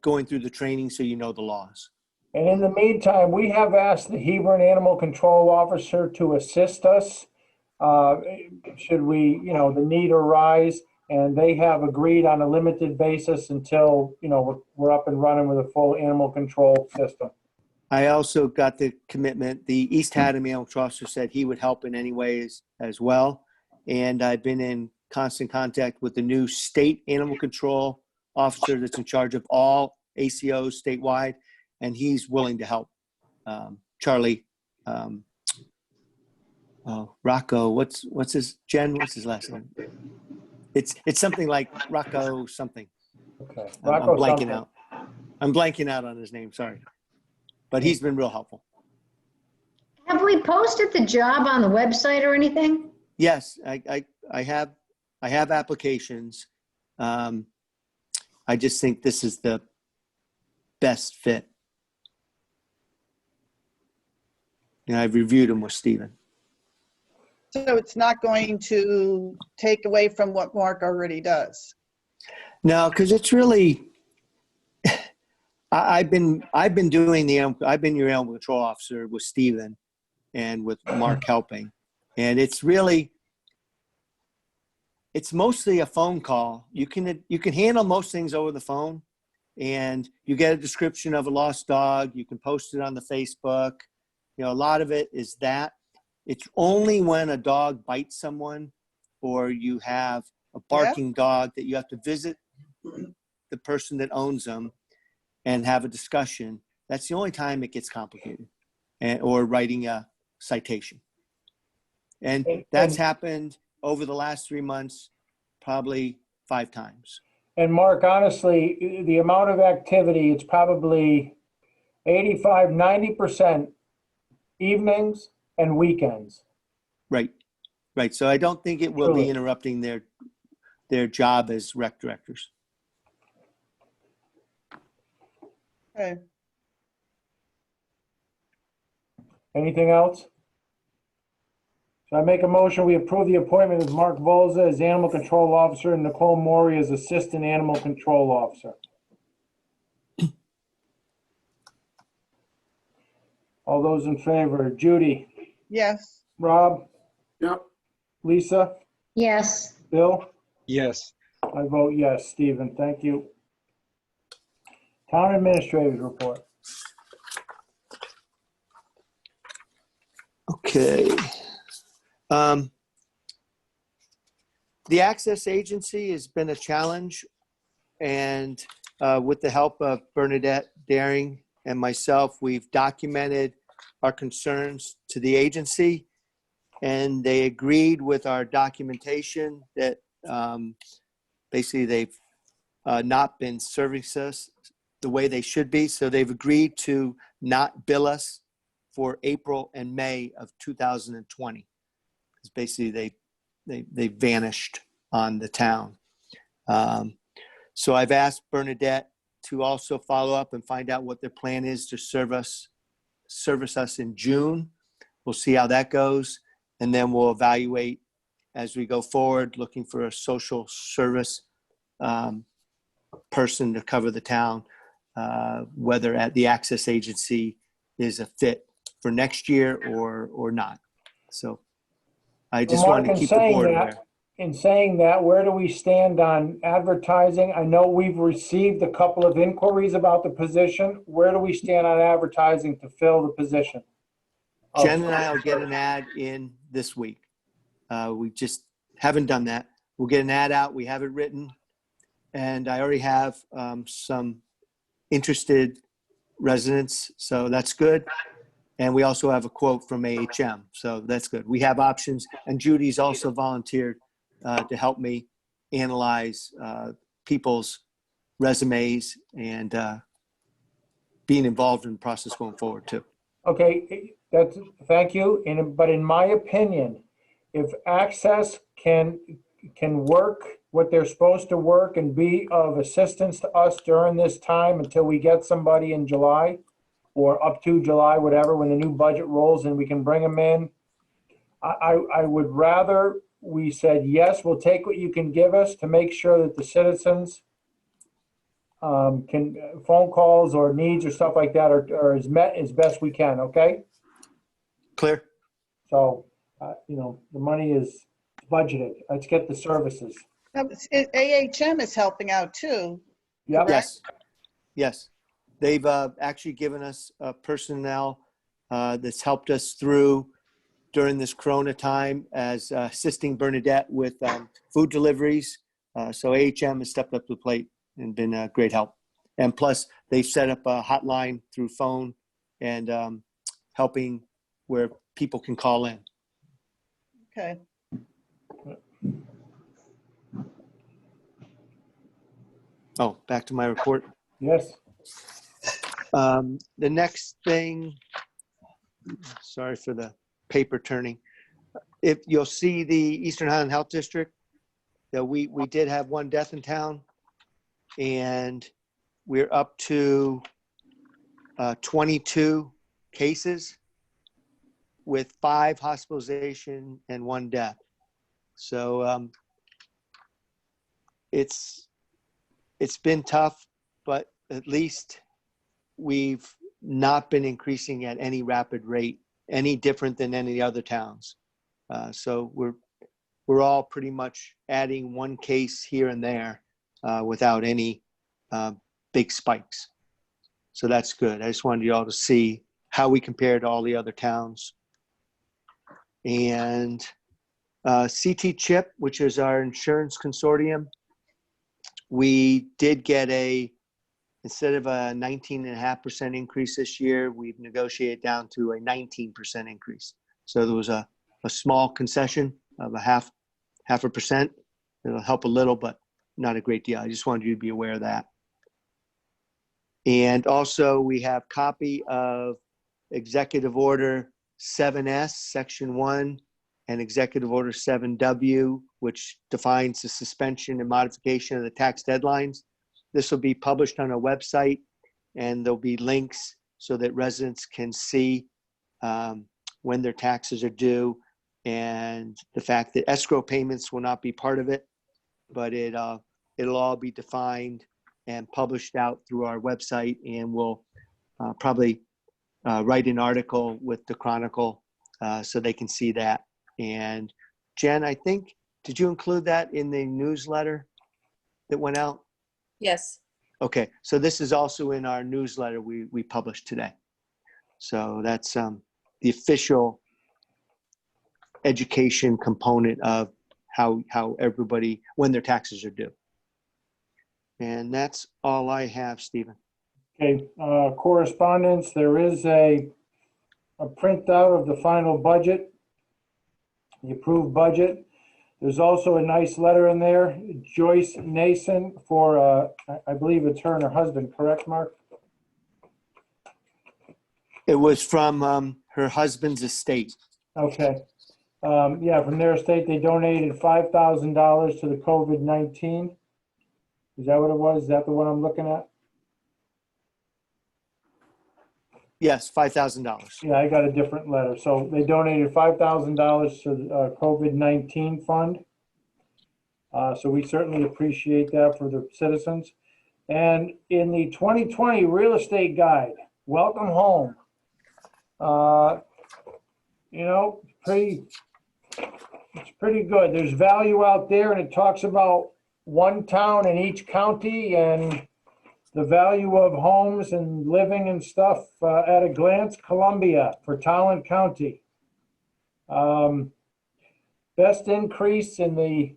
going through the training so you know the laws. And in the meantime, we have asked the Hebron Animal Control Officer to assist us should we, the need arise, and they have agreed on a limited basis until, we're up and running with a full animal control system. I also got the commitment. The East Haddam Animal Control Officer said he would help in any ways as well. And I've been in constant contact with the new state animal control officer that's in charge of all ACOs statewide, and he's willing to help. Charlie, Rocco, what's his last name? It's something like Rocco something. Okay. I'm blanking out. I'm blanking out on his name, sorry. But he's been real helpful. Have we posted the job on the website or anything? Yes, I have applications. I just think this is the best fit. I've reviewed them with Stephen. so it's not going to take away from what Mark already does? No, because it's really, I've been your animal control officer with Stephen and with Mark helping. And it's really, it's mostly a phone call. You can handle most things over the phone, and you get a description of a lost dog. You can post it on the Facebook. You know, a lot of it is that. It's only when a dog bites someone or you have a barking dog that you have to visit the person that owns them and have a discussion. That's the only time it gets complicated, or writing a citation. And that's happened over the last 3 months, probably 5 times. And Mark, honestly, the amount of activity, it's probably 85, 90% evenings and weekends. Right. So I don't think it will Truly. be interrupting their job as rec directors. Okay. Anything else? So I make a motion, we approve the appointment of Mark Volza as Animal Control Officer and Nicole Maury as Assistant Animal Control Officer. All those in favor, Judy, Yes. Rob, Yep. Lisa, Yes. Bill? Yes. I vote yes. Stephen, thank you. Town Administrator's Report. Okay. The Access Agency has been a challenge, and with the help of Bernadette Daring and myself, we've documented our concerns to the agency, and they agreed with our documentation that basically they've not been serving us the way they should be. So they've agreed to not bill us for April and May of 2020. Because basically they vanished on the town. So I've asked Bernadette to also follow up and find out what their plan is to service us in June. We'll see how that goes. And then we'll evaluate as we go forward, looking for a social service person to cover the town, whether at the Access Agency is a fit for next year or not. So I just Mark, wanted to keep the board aware. in saying that, where do we stand on advertising? I know we've received a couple of inquiries about the position. Where do we stand on advertising to fill the position? Jen and I will get an ad in this week. We just haven't done that. We'll get an ad out. We have it written. And I already have some interested residents, so that's good. And we also have a quote from AHM, so that's good. We have options. And Judy's also volunteered to help me analyze people's resumes and being involved in the process going forward too. Okay, thank you. But in my opinion, if Access can work what they're supposed to work and be of assistance to us during this time until we get somebody in July or up to July, whatever, when the new budget rolls and we can bring them in, I would rather we said, yes, we'll take what you can give us to make sure that the citizens can phone calls or needs or stuff like that are as met as best we can, okay? Clear? So, the money is budgeted. Let's get the services. AHM is helping out too. Yep. Yes. They've actually given us personnel that's helped us through during this Corona time as assisting Bernadette with food deliveries. So AHM has stepped up to the plate and been a great help. And plus, they've set up a hotline through phone and helping where people can call in. Okay. Oh, back to my report. Yes. The next thing, sorry for the paper turning. If you'll see the Eastern Highland Health District, that we did have one death in town, and we're up to 22 cases with 5 hospitalization and 1 death. So it's been tough, but at least we've not been increasing at any rapid rate, any different than any other towns. So we're all pretty much adding one case here and there without any big spikes. So that's good. I just wanted you all to see how we compare to all the other towns. And CT Chip, which is our insurance consortium, we did get instead of a 19.5% increase this year, we've negotiated down to a 19% increase. So there was a small concession of half a percent. It'll help a little, but not a great deal. I just wanted you to be aware of that. And also we have copy of Executive Order 7S, Section 1, and Executive Order 7W, which defines the suspension and modification of the tax deadlines. This will be published on our website, and there'll be links so that residents can see when their taxes are due, and the fact that escrow payments will not be part of it, but it'll all be defined and published out through our website, and we'll probably write an article with the Chronicle so they can see that. And Jen, I think, did you include that in the newsletter that went out? Yes. Okay, so this is also in our newsletter we published today. So that's the official education component of how everybody, when their taxes are due. And that's all I have, Stephen. Okay, correspondence, there is a printout of the final budget, the approved budget. There's also a nice letter in there, Joyce Nason for, I believe it's her and her husband, correct, Mark? It was from her husband's estate. Okay. Yeah, from their estate, they donated $5,000 to the COVID-19. Is that what it was? Is that the one I'm looking at? Yes, $5,000. Yeah, I got a different letter. So they donated $5,000 to the COVID-19 fund. So we certainly appreciate that for the citizens. And in the 2020 real estate guide, welcome home. You know, it's pretty good. There's value out there, and it talks about one town in each county and the value of homes and living and stuff at a glance. Columbia for Talent County. Best increase in the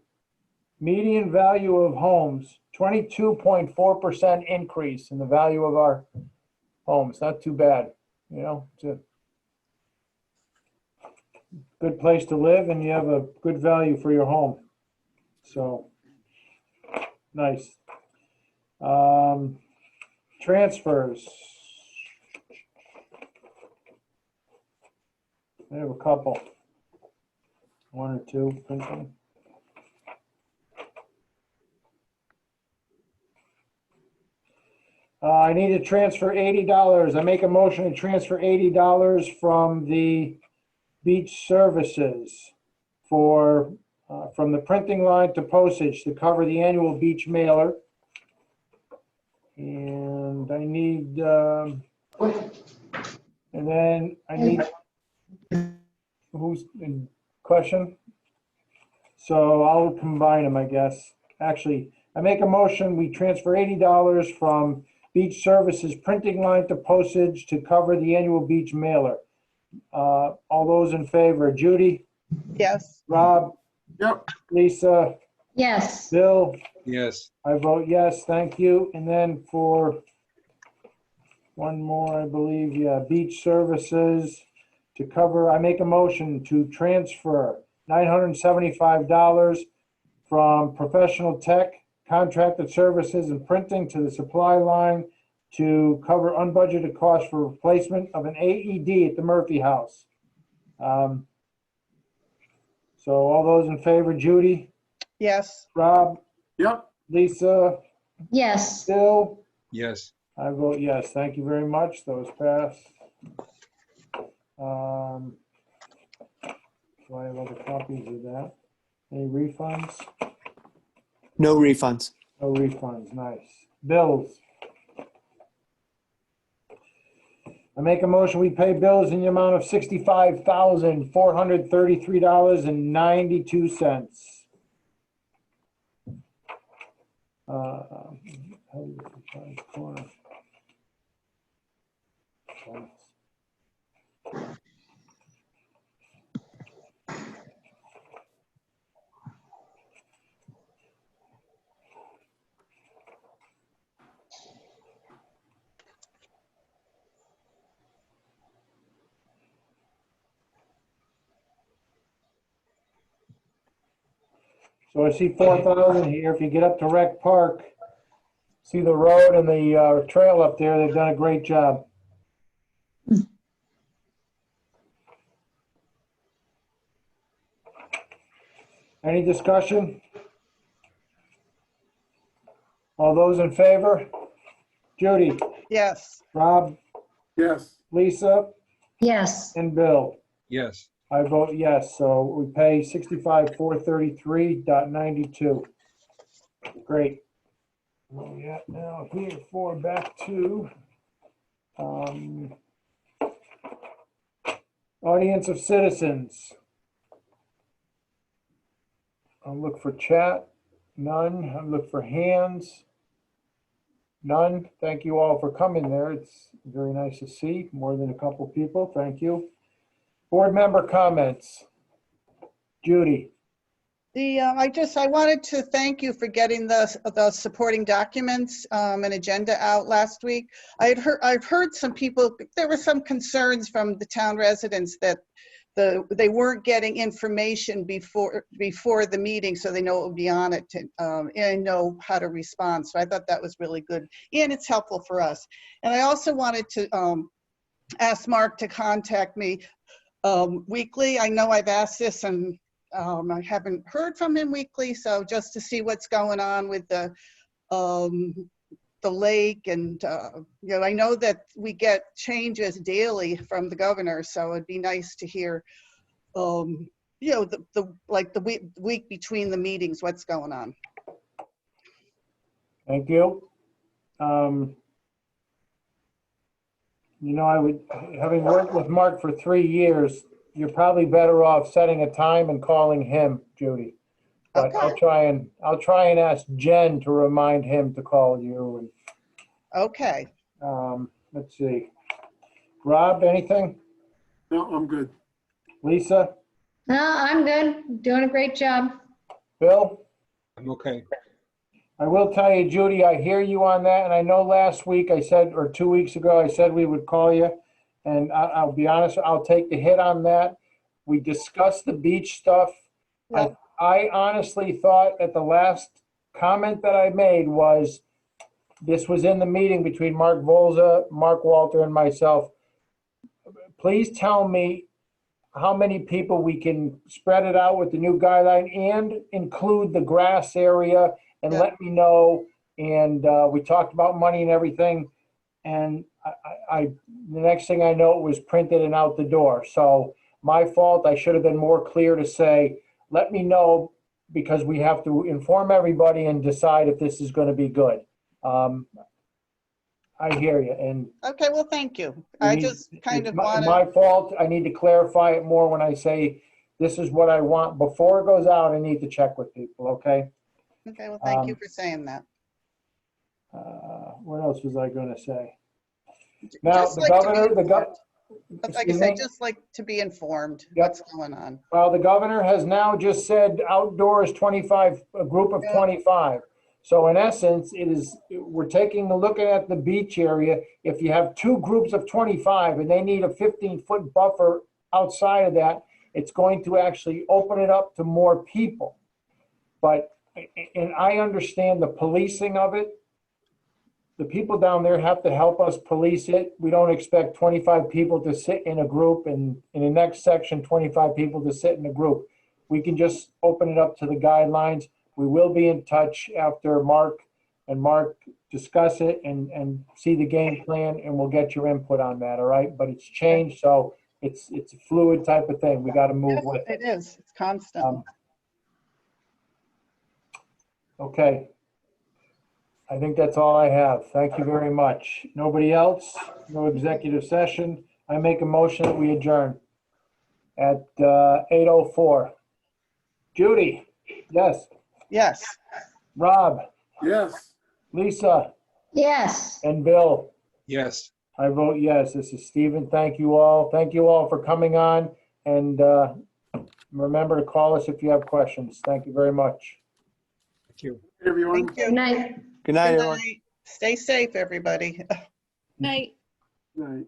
median value of homes, 22.4% increase in the value of our homes. Not too bad. You know, it's a good place to live, and you have a good value for your home. So nice. Transfers. I have a couple. One or two. I need to transfer $80. I make a motion to transfer $80 from the beach services for from the printing line to postage to cover the annual beach mailer. And I need, and then I need, who's in question? So I'll combine them, I guess. Actually, I make a motion, we transfer $80 from beach services printing line to postage to cover the annual beach mailer. All those in favor, Judy, Yes. Rob, Yep. Lisa, Yes. Bill, Yes. I vote yes, thank you. And then for one more, I believe, yeah, beach services to cover, I make a motion to transfer $975 from professional tech, contracted services and printing to the supply line to cover unbudgeted costs for replacement of an AED at the Murphy House. So all those in favor, Judy, Yes. Rob, Yep. Lisa, Yes. Bill, Yes. I vote yes. Thank you very much. Those pass. Do I have other copies of that? Any refunds? No refunds. No refunds. Nice. Bills. I make a motion, we pay bills in the amount of $65,433.92. So I see 4,000 here. If you get up to Rec Park, see the road and the trail up there, they've done a great job. Any discussion? All those in favor? Judy, Yes. Rob, Yes. Lisa, Yes. and Bill. Yes. I vote yes, so we pay 65,433.92. Great. Where we at now? Here, forward back to audience of citizens. I'll look for chat. None. I'll look for hands. None. Thank you all for coming there. It's very nice to see more than a couple people. Thank you. Board member comments. Judy. I wanted to thank you for getting the supporting documents and agenda out last week. I've heard some people, there were some concerns from the town residents that they weren't getting information before the meeting, so they know it would be on it and know how to respond. So I thought that was really good, and it's helpful for us. And I also wanted to ask Mark to contact me weekly. I know I've asked this and I haven't heard from him weekly, so just to see what's going on with the lake, and I know that we get changes daily from the governor, so it'd be nice to hear, the week between the meetings, what's going on. Thank you. Having worked with Mark for 3 years, you're probably better off setting a time and calling him, Judy. But Okay. I'll try and ask Jen to remind him to call you. Okay. And let's see. Rob, anything? No, I'm good. Lisa? No, I'm good. Doing a great job. Bill? I'm okay. I will tell you, Judy, I hear you on that, and I know last week I said, or 2 weeks ago, I said we would call you, and I'll be honest, I'll take the hit on that. We discussed the beach stuff. Yep. I honestly thought at the last comment that I made was, this was in the meeting between Mark Volza, Mark Walter, and myself. Please tell me how many people we can spread it out with the new guideline and include the grass area, and Yeah. let me know. And we talked about money and everything. And the next thing I know, it was printed and out the door. So my fault. I should have been more clear to say, let me know, because we have to inform everybody and decide if this is going to be good. I hear you. And Okay, well, thank you. I just kind of wanted. my fault. I need to clarify it more when I say this is what I want. Before it goes out, I need to check with people, okay? Okay, well, thank you for saying that. What else was I going to say? Now, Just the like to be governor, informed. Like I excuse say, me? just like to be informed Yep. what's going on. Well, the governor has now just said outdoors 25, a group of Yeah. 25. So in essence, we're taking a look at the beach area. If you have two groups of 25 and they need a 15-foot buffer outside of that, it's going to actually open it up to more people. And I understand the policing of it. The people down there have to help us police it. We don't expect 25 people to sit in a group, and in the next section, 25 people to sit in a group. We can just open it up to the guidelines. We will be in touch after Mark discuss it and see the game plan, and we'll get your input on that, all right? But it's changed, so it's a fluid type of thing. We got to move Yes, with it. it is. It's constant. Okay. I think that's all I have. Thank you very much. Nobody else? No executive session? I make a motion that we adjourn at 8:04. Judy? Yes. Yes. Rob? Yes. Lisa? Yes. And Bill? Yes. I vote yes. This is Stephen. Thank you all. Thank you all for coming on. And remember to call us if you have questions. Thank you very much. Thank you. Hey, everyone. Thank you. Good night. Good night, Good everyone. night. Stay safe, everybody. Night. Good night.